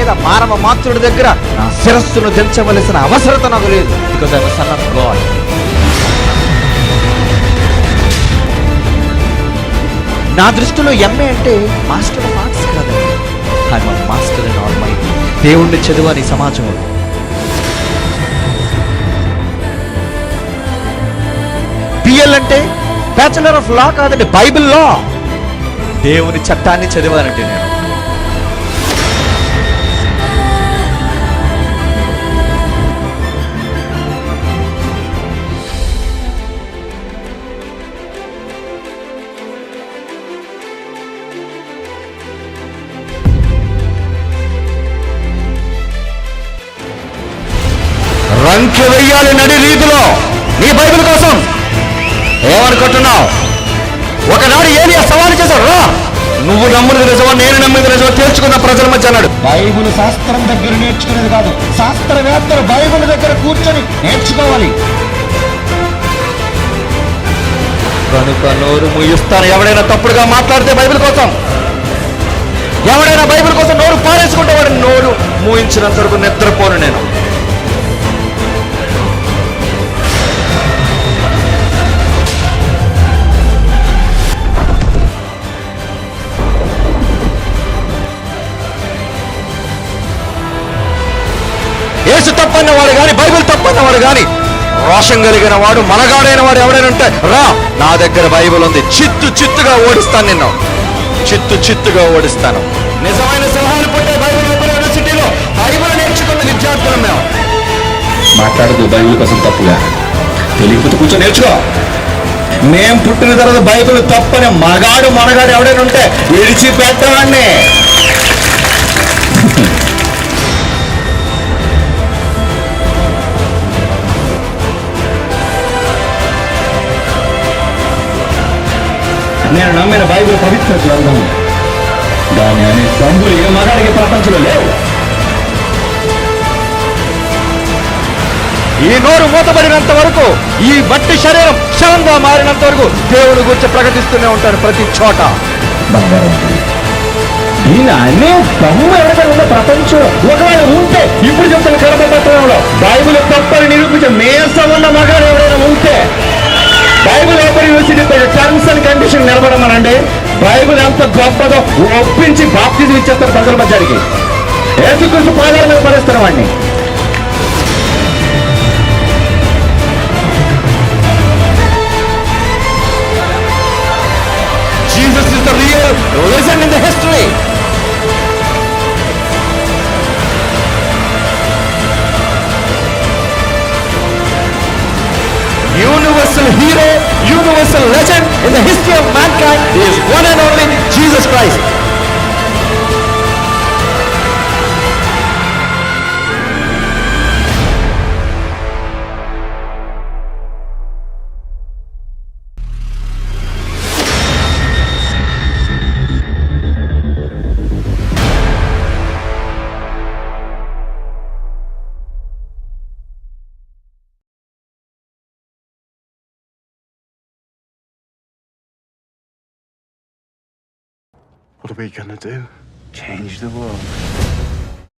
లేదా మానవ మాతృడి దగ్గర నా శిరస్సును దించవలసిన అవసరత నాకు లేదు. Because I am son of God. నా దృష్టిలో ఎంఏ అంటే మాస్టర్ ఆఫ్ ఆర్ట్స్ కాదండి. I'm master in almighty. దేవుణ్ణి చదివాని సమాజంలో. బిఎల్ అంటే బ్యాచులర్ ఆఫ్ లా కాదండి, బైబిల్ లా. దేవుని చట్టాన్ని చదివానంటే నేను. రంకె వెయ్యాలి నడి రీతిలో నీ బైబిల్ కోసం. ఏమనుకుంటున్నావు? ఒకనాడు ఏలియా సవాలు చేశాడు, రా నువ్వు నమ్మునది నిజమో నేను నమ్మినది నిజమో తేల్చుకున్న ప్రజల మధ్య అన్నాడు. బైబిల్ శాస్త్రం దగ్గర నేర్చుకునేది కాదు, శాస్త్రవేత్తలు బైబిల్ దగ్గర కూర్చొని నేర్చుకోవాలి. కనుక నోరు ముయిస్తాను. ఎవడైనా తప్పుడుగా మాట్లాడితే బైబిల్ కోసం, ఎవడైనా బైబిల్ కోసం నోరు పారేసుకుంటే వాడిని నోరు మూయించినంత వరకు నిద్రపోను నేను. యేసు తప్పన్నవాడు కానీ, బైబిల్ తప్పన్నవాడు కానీ, రోషం కలిగిన వాడు, మనగాడైన వాడు ఎవడైనా ఉంటే రా, నా దగ్గర బైబిల్ ఉంది. చిత్తుగా ఓడిస్తాను నిన్ను, చిత్తుగా ఓడిస్తాను. నిజమైన సింహాన్ని పుట్టే బైబిల్ యూనివర్సిటీలో బైబిల్ నేర్చుకున్న విద్యార్థులం మేము. మాట్లాడదు బైబిల్ కోసం తప్పుగా, తెలియకపోతే కూర్చొని నేర్చుకో. మేం పుట్టిన తర్వాత బైబిల్ తప్పని మనగాడు ఎవడైనా ఉంటే విడిచిపెట్టవాడిని. నేను నమ్మిన బైబిల్ పవిత్ర గ్రంథం. దాని అనే తంబులు ఏ మగాడికి ప్రపంచంలో లేవు. ఈ నోరు మూతబడినంత వరకు, ఈ మట్టి శరీరం క్షణంగా మారినంత వరకు దేవుని గురించి ప్రకటిస్తూనే ఉంటారు ప్రతి చోట. ఈయన అనే దమ్ము ఎవరికైనా ఉన్న ప్రపంచం ఒకవేళ ఉంటే, ఇప్పుడు చెప్తున్న కర్మపత్రంలో బైబిల్ తప్పని నిరూపించే మేసం ఉన్న మగాడు ఎవరైనా ఉంటే Bible open university terms and condition నిలబడమనండి. బైబిల్ ఎంత గొప్పదో ఒప్పించి బాప్తిజం ఇచ్చేస్తారు ప్రజల మధ్యానికి. యేసుక్రీస్తు పాదాల మీద పడేస్తారు వాడిని. Jesus is the real legend in the history. Universal hero, universal legend in the history of mankind is one and only Jesus Christ. What are we gonna do? Change the world.